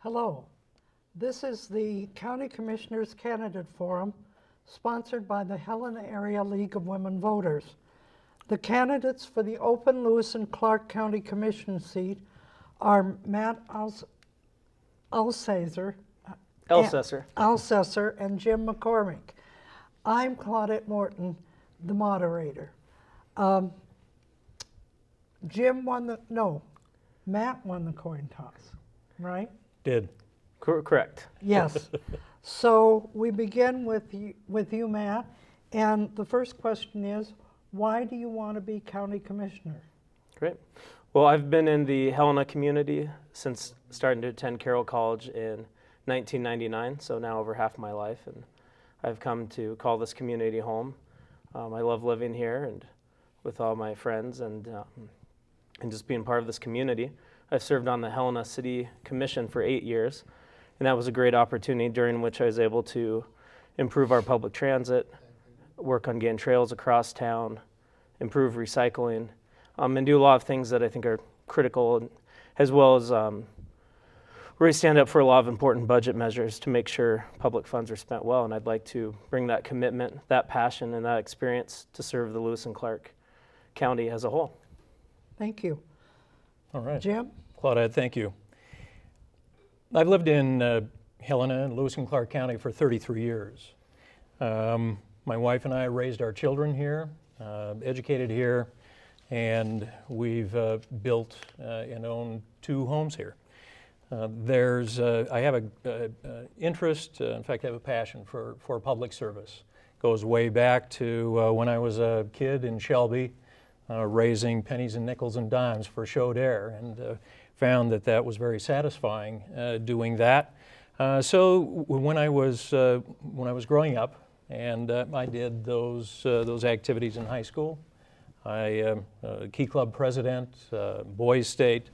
Hello. This is the County Commissioners Candidate Forum, sponsored by the Helena Area League of Women Voters. The candidates for the open Lewis and Clark County Commission seat are Matt Elsaesser and Jim McCormick. I'm Claudette Morton, the moderator. Matt won the coin toss, right? Did. Correct. Yes. So we begin with you, Matt, and the first question is, why do you want to be county commissioner? Great. Well, I've been in the Helena community since starting to attend Carroll College in 1999, so now over half my life, and I've come to call this community home. I love living here and with all my friends and just being part of this community. I've served on the Helena City Commission for 8 years, and that was a great opportunity during which I was able to improve our public transit, work on getting trails across town, improve recycling, and do a lot of things that I think are critical, as well as really stand up for a lot of important budget measures to make sure public funds are spent well. And I'd like to bring that commitment, that passion, and that experience to serve the Lewis and Clark County as a whole. Thank you. All right. Jim? Claudette, thank you. I've lived in Helena and Lewis and Clark County for 33 years. My wife and I raised our children here, educated here, and we've built and owned 2 homes here. I have an interest, in fact, I have a passion for public service. Goes way back to when I was a kid in Shelby, raising pennies and nickels and dimes for show dare, and found that was very satisfying doing that. So when I was growing up, and I did those activities in high school, I Key Club president, Boys State,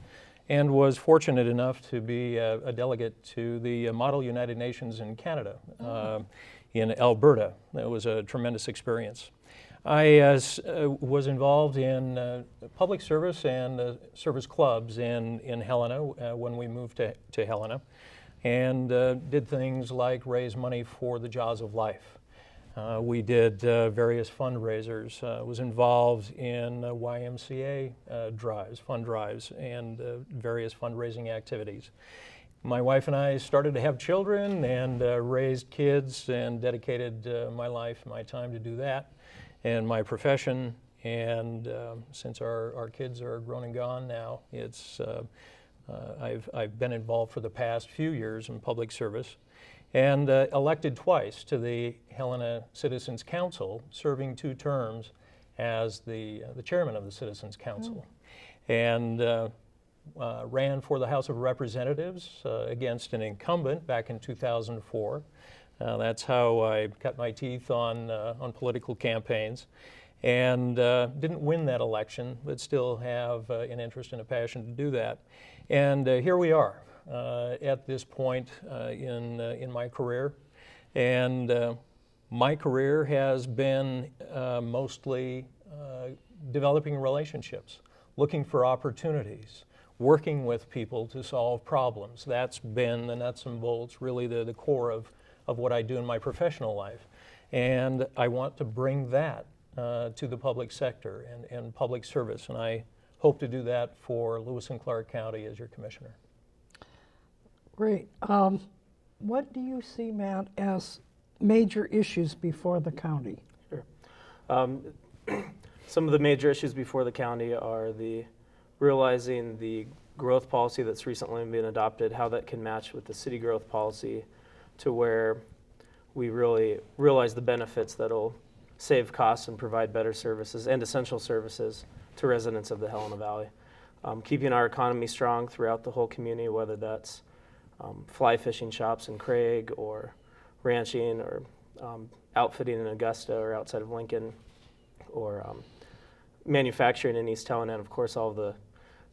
and was fortunate enough to be a delegate to the Model United Nations in Canada, in Alberta. That was a tremendous experience. I was involved in public service and service clubs in Helena when we moved to Helena, and did things like raise money for the Jaws of Life. We did various fundraisers, was involved in YMCA fund drives, and various fundraising activities. My wife and I started to have children and raised kids and dedicated my life and my time to do that and my profession. And since our kids are grown and gone now, I've been involved for the past few years in public service, and elected twice to the Helena Citizens Council, serving 2 terms as the chairman of the Citizens Council, and ran for the House of Representatives against an incumbent back in 2004. That's how I cut my teeth on political campaigns, and didn't win that election, but still have an interest and a passion to do that. And here we are at this point in my career, and my career has been mostly developing relationships, looking for opportunities, working with people to solve problems. That's been the nuts and bolts, really the core of what I do in my professional life. And I want to bring that to the public sector and public service, and I hope to do that for Lewis and Clark County as your commissioner. Great. What do you see, Matt, as major issues before the county? Sure. Some of the major issues before the county are realizing the growth policy that's recently been adopted, how that can match with the city growth policy to where we really realize the benefits that'll save costs and provide better services and essential services to residents of the Helena Valley. Keeping our economy strong throughout the whole community, whether that's fly fishing shops in Craig or ranching or outfitting in Augusta or outside of Lincoln, or manufacturing in East Helena, and of course all the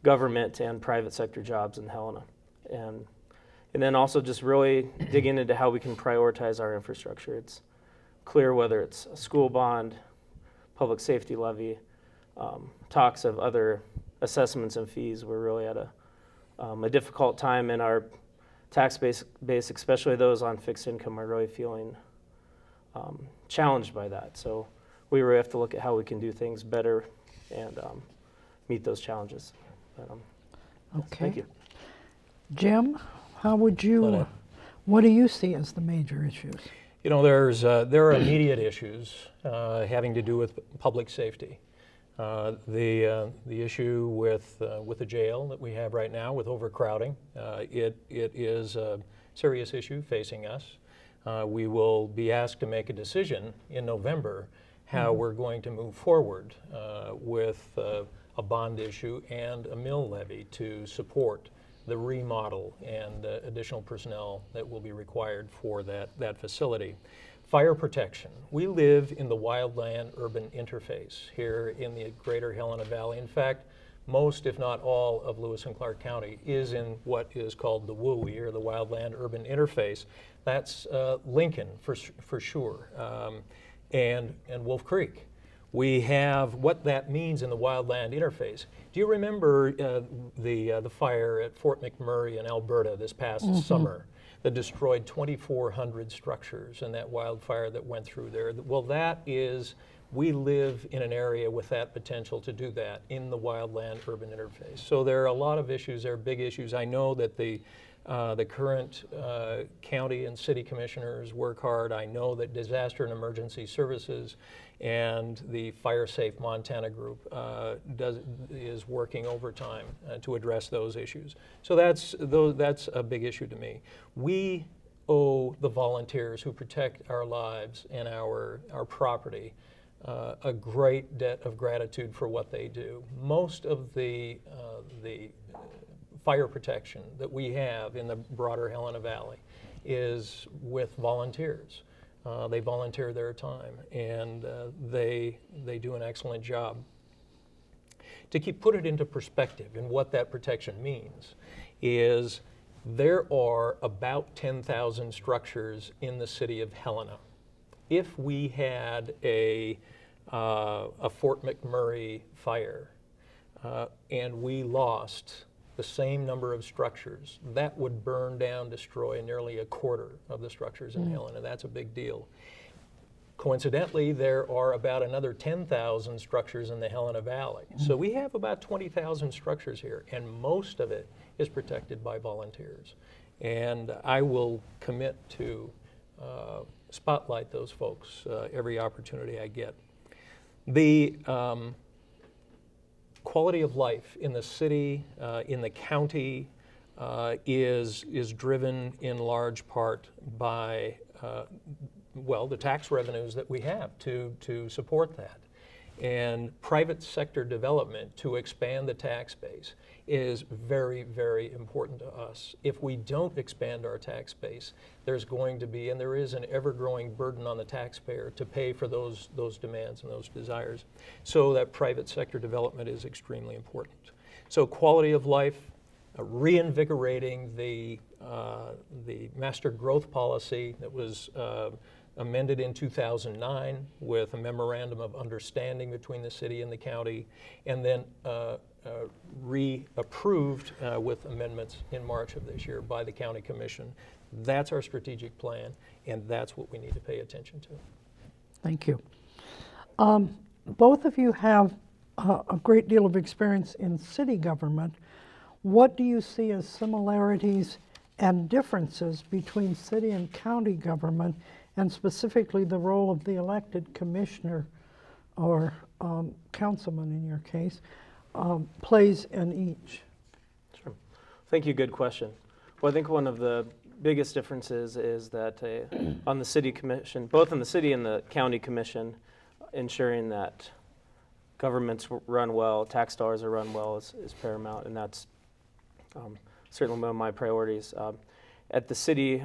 government and private sector jobs in Helena. And then also just really digging into how we can prioritize our infrastructure. It's clear whether it's a school bond, public safety levy, talks of other assessments and fees. We're really at a difficult time in our tax base, especially those on fixed income, are really feeling challenged by that. So we really have to look at how we can do things better and meet those challenges. But, Okay. Thank you. Jim, how would you, Claudette. what do you see as the major issues? You know, there are immediate issues having to do with public safety. The issue with the jail that we have right now with overcrowding, it is a serious issue facing us. We will be asked to make a decision in November how we're going to move forward with a bond issue and a mill levy to support the remodel and additional personnel that will be required for that facility. Fire protection. We live in the wildland-urban interface here in the greater Helena Valley. In fact, most, if not all, of Lewis and Clark County is in what is called the WUI, or the wildland-urban interface. That's Lincoln for sure, and Wolf Creek. We have what that means in the wildland interface. Do you remember the fire at Fort McMurray in Alberta this past summer that destroyed 2,400 structures and that wildfire that went through there? Well, we live in an area with that potential to do that in the wildland-urban interface. So there are a lot of issues, there are big issues. I know that the current county and city commissioners work hard. I know that Disaster and Emergency Services and the Fire Safe Montana group is working overtime to address those issues. So that's a big issue to me. We owe the volunteers who protect our lives and our property a great debt of gratitude for what they do. Most of the fire protection that we have in the broader Helena Valley is with volunteers. They volunteer their time, and they do an excellent job. To put it into perspective and what that protection means is there are about 10,000 structures in the city of Helena. If we had a Fort McMurray fire and we lost the same number of structures, that would burn down, destroy nearly a quarter of the structures in Helena. That's a big deal. Coincidentally, there are about another 10,000 structures in the Helena Valley. So we have about 20,000 structures here, and most of it is protected by volunteers. And I will commit to spotlight those folks every opportunity I get. The quality of life in the city, in the county, is driven in large part by the tax revenues that we have to support that. And private sector development to expand the tax base is very, very important to us. If we don't expand our tax base, there's going to be, and there is, an ever-growing burden on the taxpayer to pay for those demands and those desires. So that private sector development is extremely important. So quality of life, reinvigorating the master growth policy that was amended in 2009 with a memorandum of understanding between the city and the county, and then reapproved with amendments in March of this year by the county commission. That's our strategic plan, and that's what we need to pay attention to. Thank you. Both of you have a great deal of experience in city government. What do you see as similarities and differences between city and county government, and specifically the role of the elected commissioner or councilman in your case plays in each? Sure. Thank you. Good question. Well, I think one of the biggest differences is that on the city commission, both in the city and the county commission, ensuring that governments run well, tax dollars are run well is paramount, and that's certainly one of my priorities. At the city,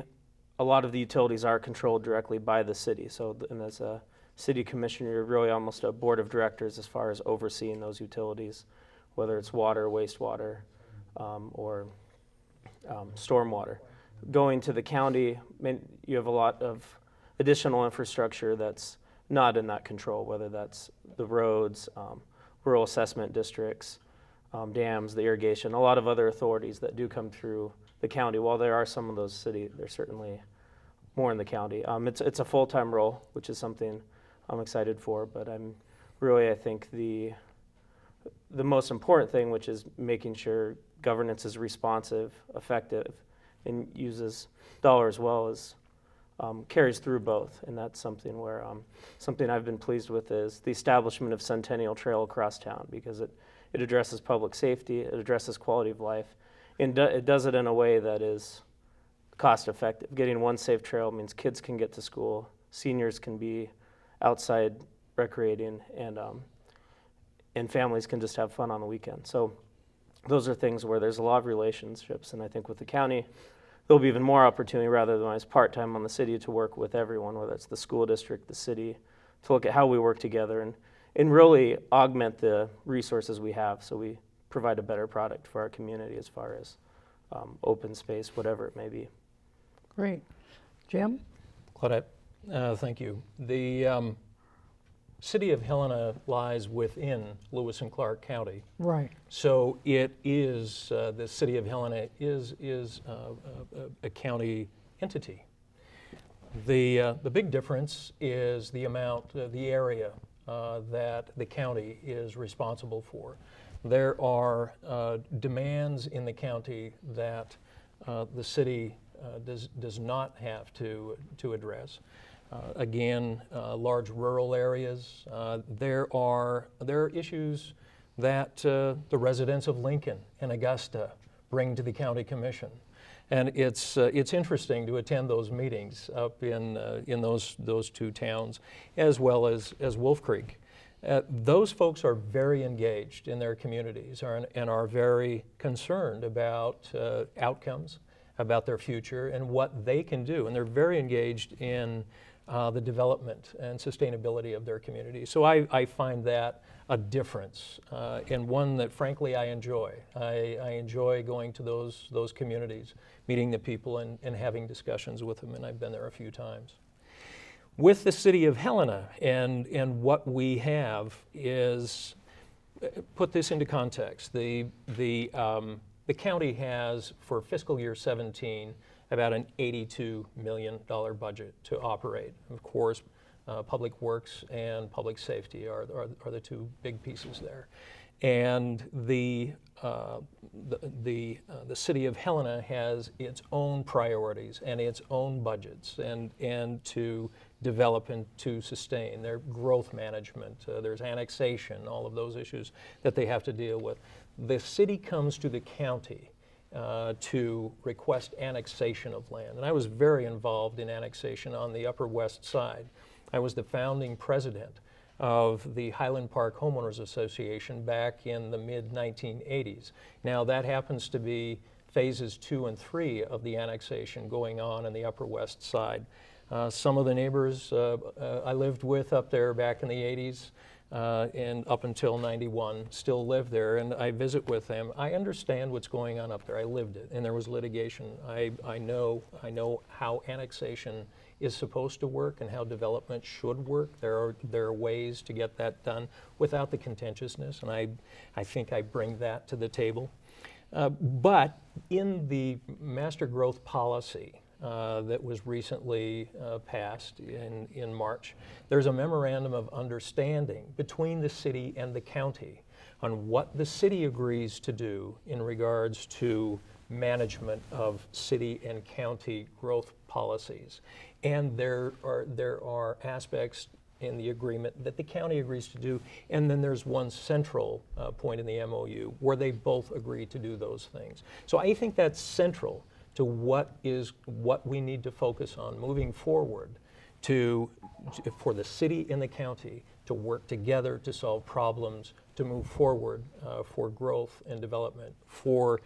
a lot of the utilities are controlled directly by the city. So, and as a city commissioner, you're really almost a board of directors as far as overseeing those utilities, whether it's water, wastewater, or stormwater. Going to the county, you have a lot of additional infrastructure that's not in that control, whether that's the roads, rural assessment districts, dams, the irrigation, a lot of other authorities that do come through the county. While there are some of those city, there's certainly more in the county. It's a full-time role, which is something I'm excited for, but I think the most important thing, which is making sure governance is responsive, effective, and uses dollars well, is carries through both. And that's something where something I've been pleased with is the establishment of Centennial Trail across town, because it addresses public safety, it addresses quality of life, and it does it in a way that is cost effective. Getting one safe trail means kids can get to school, seniors can be outside recreating, and families can just have fun on the weekend. So those are things where there's a lot of relationships, and I think with the county, there'll be even more opportunity, rather than when I was part-time on the city, to work with everyone, whether it's the school district, the city, to look at how we work together and really augment the resources we have so we provide a better product for our community as far as open space, whatever it may be. Great. Jim? Claudette, thank you. The city of Helena lies within Lewis and Clark County. Right. So it is, the city of Helena is a county entity. The big difference is the amount, the area that the county is responsible for. There are demands in the county that the city does not have to address. Again, large rural areas. There are issues that the residents of Lincoln and Augusta bring to the county commission, and it's interesting to attend those meetings up in those two towns, as well as Wolf Creek. Those folks are very engaged in their communities and are very concerned about outcomes, about their future, and what they can do, and they're very engaged in the development and sustainability of their community. So I find that a difference, and one that frankly I enjoy. I enjoy going to those communities, meeting the people and having discussions with them, and I've been there a few times. With the city of Helena and what we have is, put this into context, the county has, for fiscal year 17, about an $82 million budget to operate. Of course, public works and public safety are the two big pieces there. And the city of Helena has its own priorities and its own budgets and to develop and to sustain their growth management. There's annexation, all of those issues that they have to deal with. The city comes to the county to request annexation of land. And I was very involved in annexation on the Upper West Side. I was the founding president of the Highland Park Homeowners Association back in the mid-1980s. Now that happens to be phases 2 and 3 of the annexation going on the Upper West Side. Some of the neighbors I lived with up there back in the 80s and up until 91 still live there, and I visit with them. I understand what's going on up there. I lived it, and there was litigation. I know how annexation is supposed to work and how development should work. There are ways to get that done without the contentiousness, and I think I bring that to the table. But in the master growth policy that was recently passed in March, there's a memorandum of understanding between the city and the county on what the city agrees to do in regards to management of city and county growth policies. And there are aspects in the agreement that the county agrees to do, and then there's one central point in the MOU where they both agree to do those things. So I think that's central to what we need to focus on moving forward for the city and the county to work together to solve problems, to move forward for growth and development, for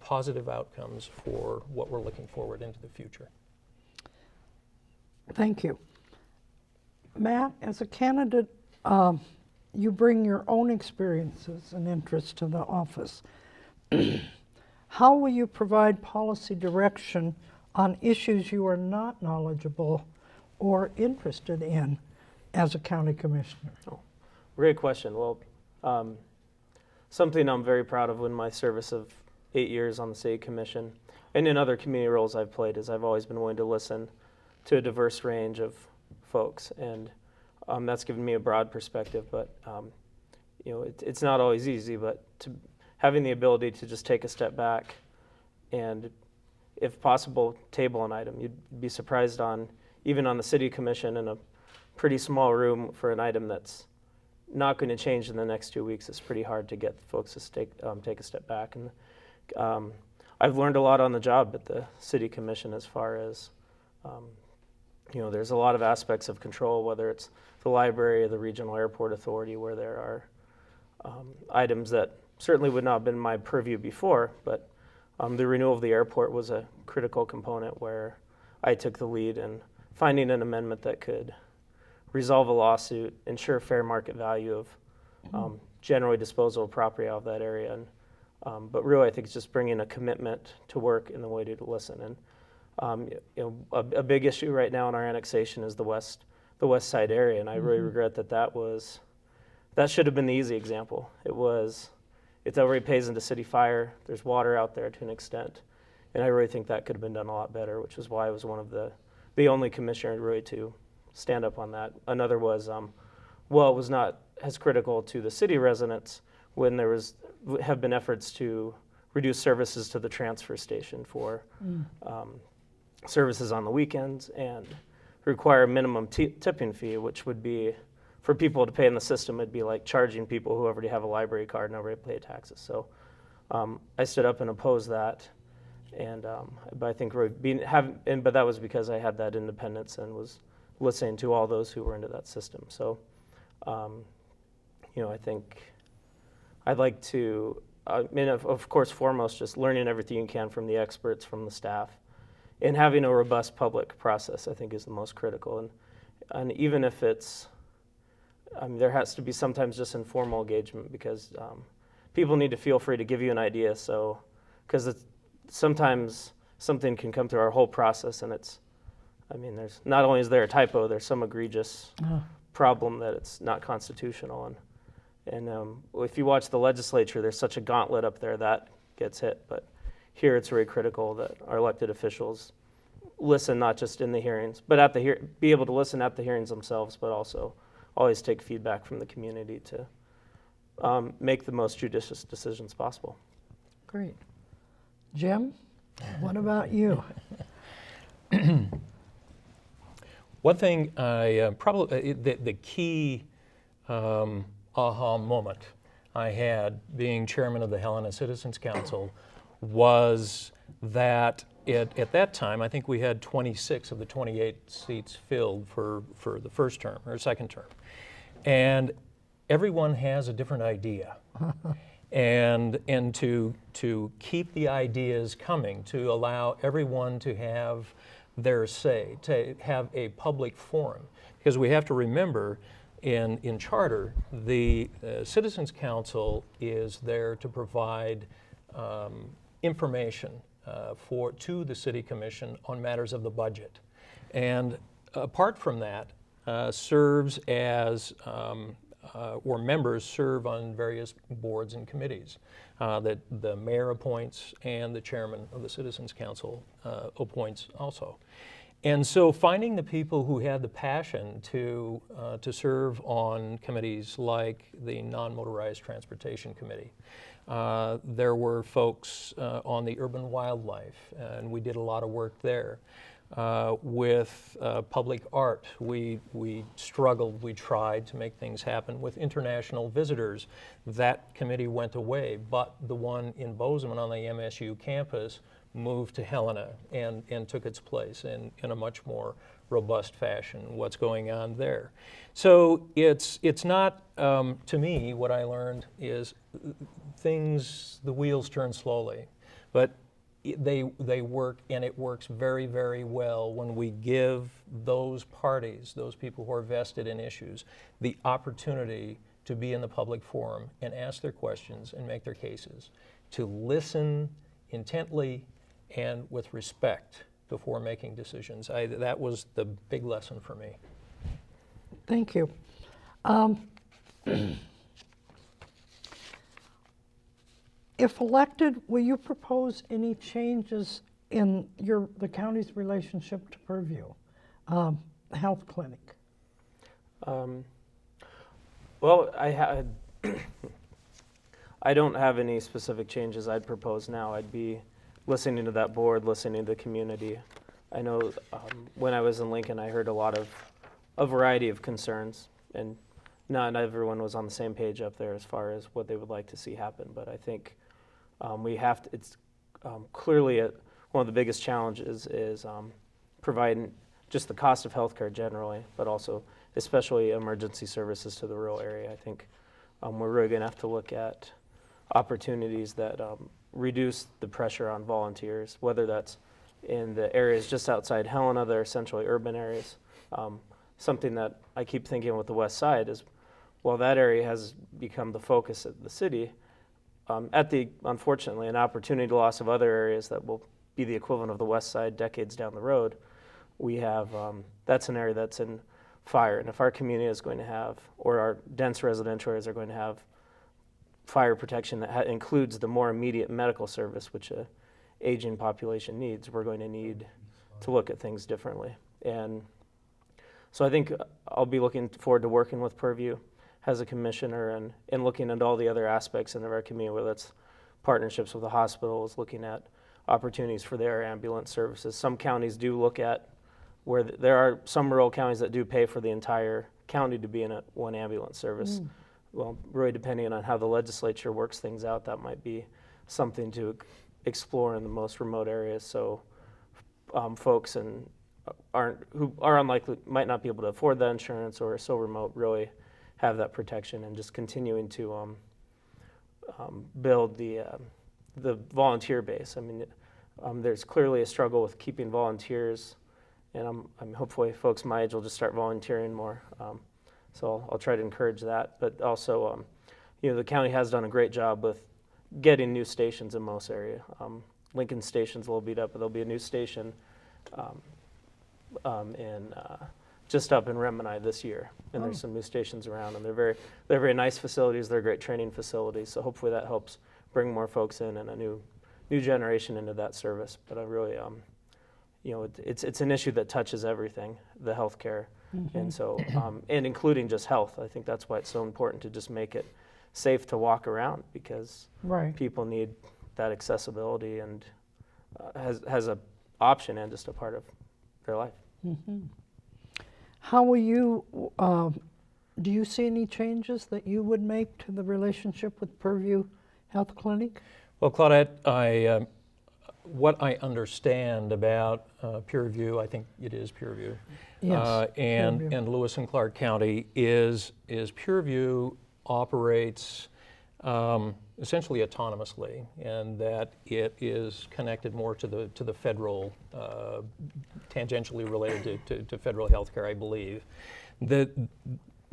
positive outcomes for what we're looking forward into the future. Thank you. Matt, as a candidate, you bring your own experiences and interests to the office. How will you provide policy direction on issues you are not knowledgeable or interested in as a county commissioner? Oh, great question. Well, something I'm very proud of in my service of 8 years on the city commission, and in other community roles I've played, is I've always been willing to listen to a diverse range of folks, and that's given me a broad perspective. But it's not always easy, but having the ability to just take a step back and, if possible, table an item. You'd be surprised even on the city commission in a pretty small room for an item that's not going to change in the next 2 weeks. It's pretty hard to get folks to take a step back. And I've learned a lot on the job at the city commission as far as, there's a lot of aspects of control, whether it's the library or the regional airport authority, where there are items that certainly would not have been my purview before, but the renewal of the airport was a critical component where I took the lead in finding an amendment that could resolve a lawsuit, ensure fair market value of generally disposal of property out of that area. And, but really, I think it's just bringing a commitment to work in the way to listen. And a big issue right now in our annexation is the west side area, and I really regret that should have been the easy example. It already pays into city fire. There's water out there to an extent, and I really think that could have been done a lot better, which is why I was one of the only commissioner really to stand up on that. Another was, it was not as critical to the city residents when have been efforts to reduce services to the transfer station for services on the weekends and require a minimum tipping fee, which would be, for people to pay in the system, it'd be like charging people who already have a library card and already pay taxes. So I stood up and opposed that, and but I think but that was because I had that independence and was listening to all those who were into that system. So, I think I'd like to, of course, foremost, just learning everything you can from the experts, from the staff, and having a robust public process, I think, is the most critical. And even if it's, there has to be sometimes just informal engagement, because people need to feel free to give you an idea. So, because sometimes something can come through our whole process, and there's not only is there a typo, there's some egregious problem that it's not constitutional. And if you watch the legislature, there's such a gauntlet up there that gets hit. But here it's very critical that our elected officials listen, not just in the hearings, but be able to listen at the hearings themselves, but also always take feedback from the community to make the most judicious decisions possible. Great. Jim, what about you? One thing probably the key aha moment I had being chairman of the Helena Citizens Council was that at that time, I think we had 26 of the 28 seats filled for the first term or second term. And everyone has a different idea. and to keep the ideas coming, to allow everyone to have their say, to have a public forum. Because we have to remember, in charter, the Citizens Council is there to provide information to the City Commission on matters of the budget. And apart from that, serves as, or members serve on various boards and committees that the mayor appoints and the chairman of the Citizens Council appoints also. And so finding the people who had the passion to serve on committees like the Non-Motorized Transportation Committee. There were folks on the urban wildlife, and we did a lot of work there. With public art, we struggled, we tried to make things happen. With international visitors, that committee went away, but the one in Bozeman on the MSU campus moved to Helena and took its place in a much more robust fashion, what's going on there. So it's not, to me, what I learned is the wheels turn slowly, but they work, and it works very, very well when we give those parties, those people who are vested in issues, the opportunity to be in the public forum and ask their questions and make their cases, to listen intently and with respect before making decisions. That was the big lesson for me. Thank you. If elected, will you propose any changes in the county's relationship to Purview Health Clinic? Well, I don't have any specific changes I'd propose now. I'd be listening to that board, listening to the community. I know when I was in Lincoln, I heard a variety of concerns, and not everyone was on the same page up there as far as what they would like to see happen. But I think we have to, it's clearly one of the biggest challenges is providing just the cost of healthcare generally, but also especially emergency services to the rural area. I think we're really going to have to look at opportunities that reduce the pressure on volunteers, whether that's in the areas just outside Helena that are essentially urban areas. Something that I keep thinking with the west side is, while that area has become the focus of the city, unfortunately, an opportunity loss of other areas that will be the equivalent of the west side decades down the road, we have, that's an area that's in fire. And if our community is going to have, or our dense residential areas are going to have fire protection that includes the more immediate medical service, which a aging population needs, we're going to need to look at things differently. And so I think I'll be looking forward to working with Purview as a commissioner and looking at all the other aspects in our community, whether that's partnerships with the hospitals, looking at opportunities for their ambulance services. Some counties do look at where there are some rural counties that do pay for the entire county to be in one ambulance service. Well, really depending on how the legislature works things out, that might be something to explore in the most remote areas. So folks who are unlikely, might not be able to afford that insurance or are so remote, really have that protection, and just continuing to build the volunteer base. I mean, there's clearly a struggle with keeping volunteers, and I'm hopefully folks my age will just start volunteering more. So I'll try to encourage that. But also, the county has done a great job with getting new stations in most area. Lincoln Station's a little beat up, but there'll be a new station just up in Remini this year. And there's some new stations around, and they're very nice facilities. They're great training facilities. So hopefully that helps bring more folks in and a new generation into that service. But I really, it's an issue that touches everything, the healthcare. And so, and including just health. I think that's why it's so important to just make it safe to walk around, because people need that accessibility and has a option and just a part of their life. How will you, do you see any changes that you would make to the relationship with Purview Health Clinic? Well, Claudette, what I understand about peer review, I think it is peer review, yes, and Lewis and Clark County is peer review operates essentially autonomously, and that it is connected more to the federal, tangentially related to federal health care, I believe.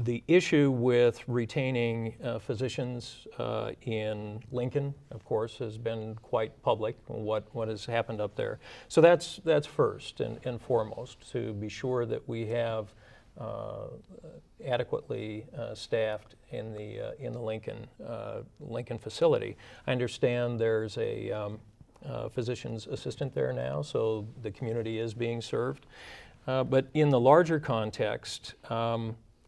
The issue with retaining physicians in Lincoln, of course, has been quite public, what has happened up there. So that's first and foremost, to be sure that we have adequately staffed in the Lincoln facility. I understand there's a physician's assistant there now, so the community is being served. But in the larger context,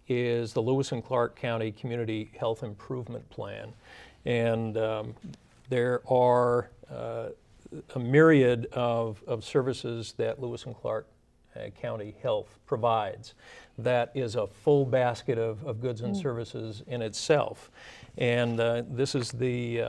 is the Lewis and Clark County Community Health Improvement Plan. And there are a myriad of services that Lewis and Clark County Health provides. That is a full basket of goods and services in itself. And this is the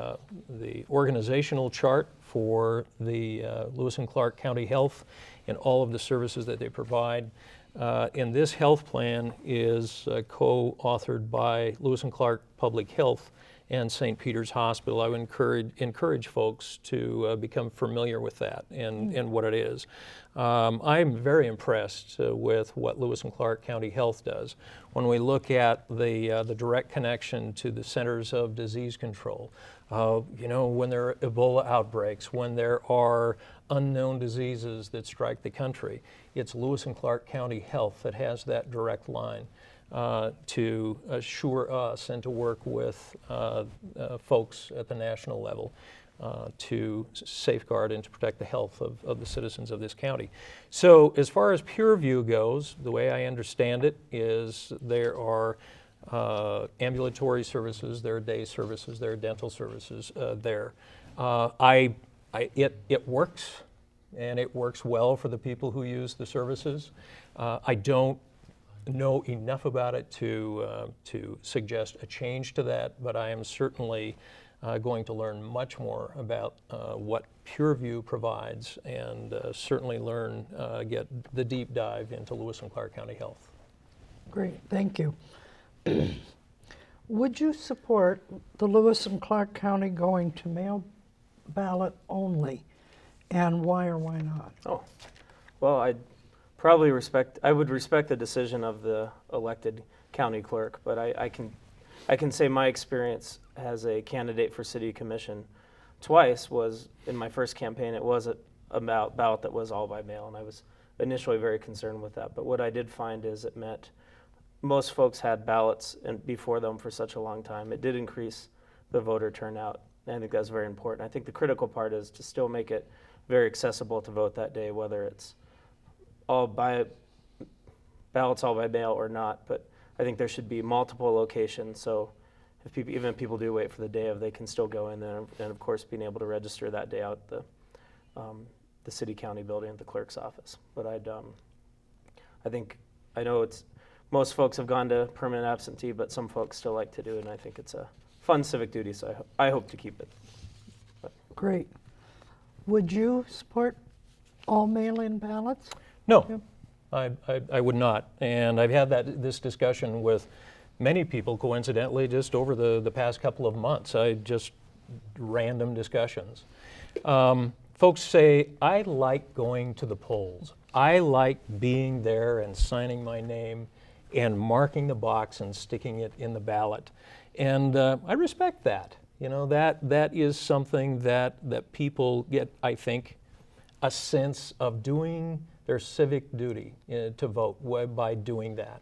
organizational chart for the Lewis and Clark County Health and all of the services that they provide. And this health plan is co-authored by Lewis and Clark Public Health and St. Peter's Hospital. I would encourage folks to become familiar with that and what it is. I'm very impressed with what Lewis and Clark County Health does. When we look at the direct connection to the Centers of Disease Control, when there are Ebola outbreaks, when there are unknown diseases that strike the country, it's Lewis and Clark County Health that has that direct line. to assure us and to work with folks at the national level to safeguard and to protect the health of the citizens of this county. So as far as peer review goes, the way I understand it is there are ambulatory services, there are day services, there are dental services there. It works, and it works well for the people who use the services. I don't know enough about it to suggest a change to that, but I am certainly going to learn much more about what PureView provides, and certainly get the deep dive into Lewis and Clark County Health. Great, thank you. Would you support the Lewis and Clark County going to mail ballot only, and why or why not? Oh, well, I would respect the decision of the elected county clerk, but I can say my experience as a candidate for city commission twice was, in my first campaign, it was a ballot that was all by mail, and I was initially very concerned with that. But what I did find is it meant most folks had ballots before them for such a long time. It did increase the voter turnout, and I think that's very important. I think the critical part is to still make it very accessible to vote that day, whether it's ballots all by mail or not. But I think there should be multiple locations, so even if people do wait for the day of, they can still go in there, and of course being able to register that day out at the city county building at the clerk's office. But I know most folks have gone to permanent absentee, but some folks still like to do it, and I think it's a fun civic duty, so I hope to keep it. Great. Would you support all mail-in ballots? No, Yep. I would not. And I've had this discussion with many people, coincidentally, just over the past couple of months. Just random discussions. Folks say, I like going to the polls. I like being there and signing my name and marking the box and sticking it in the ballot. And I respect that. You know, that is something that people get, I think, a sense of doing their civic duty to vote by doing that.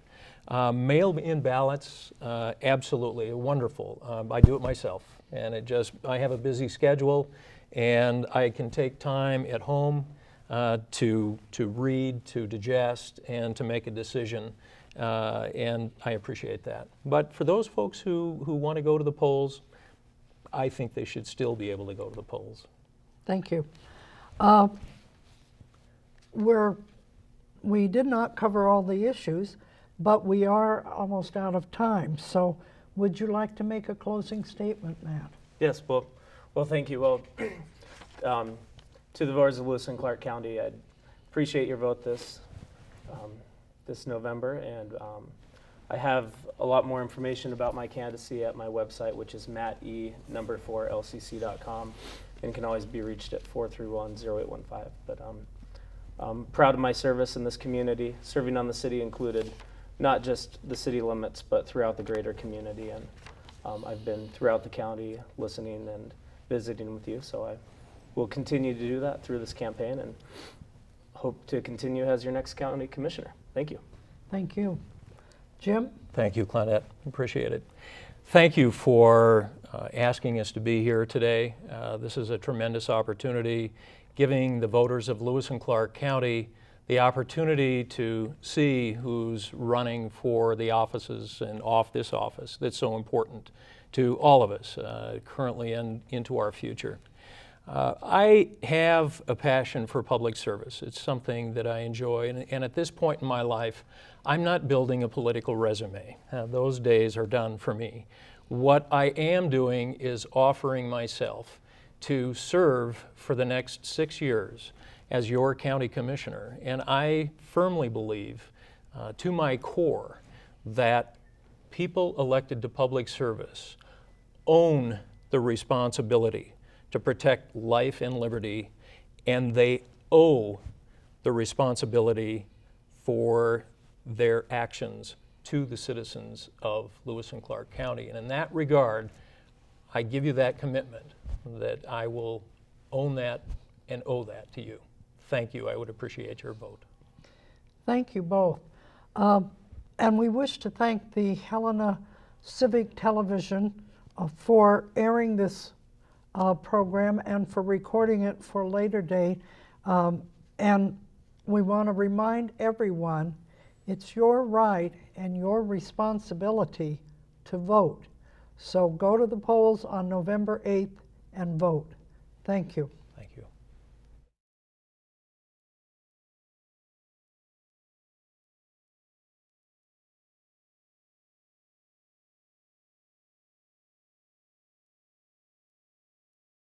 Mail-in ballots, absolutely wonderful. I do it myself, and I have a busy schedule, and I can take time at home to read, to digest, and to make a decision, and I appreciate that. But for those folks who want to go to the polls, I think they should still be able to go to the polls. Thank you. We did not cover all the issues, but we are almost out of time. So would you like to make a closing statement, Matt? Yes, well, thank you. Well, to the voters of Lewis and Clark County, I appreciate your vote this November, and I have a lot more information about my candidacy at my website, which is matte4lcc.com, and can always be reached at 431-0815. But I'm proud of my service in this community, serving on the city included, not just the city limits, but throughout the greater community. And I've been throughout the county listening and visiting with you, so I will continue to do that through this campaign and hope to continue as your next county commissioner. Thank you. Thank you. Jim? Thank you, Claudette. Appreciate it. Thank you for asking us to be here today. This is a tremendous opportunity, giving the voters of Lewis and Clark County the opportunity to see who's running for the offices and off this office that's so important to all of us currently and into our future. I have a passion for public service. It's something that I enjoy, and at this point in my life, I'm not building a political resume. Those days are done for me. What I am doing is offering myself to serve for the next 6 years as your county commissioner, and I firmly believe to my core that people elected to public service own the responsibility to protect life and liberty, and they owe the responsibility for their actions to the citizens of Lewis and Clark County. And in that regard, I give you that commitment that I will own that and owe that to you. Thank you. I would appreciate your vote. Thank you both. And we wish to thank the Helena Civic Television for airing this program and for recording it for later date. And we want to remind everyone, it's your right and your responsibility to vote. So go to the polls on November 8th and vote. Thank you. Thank you.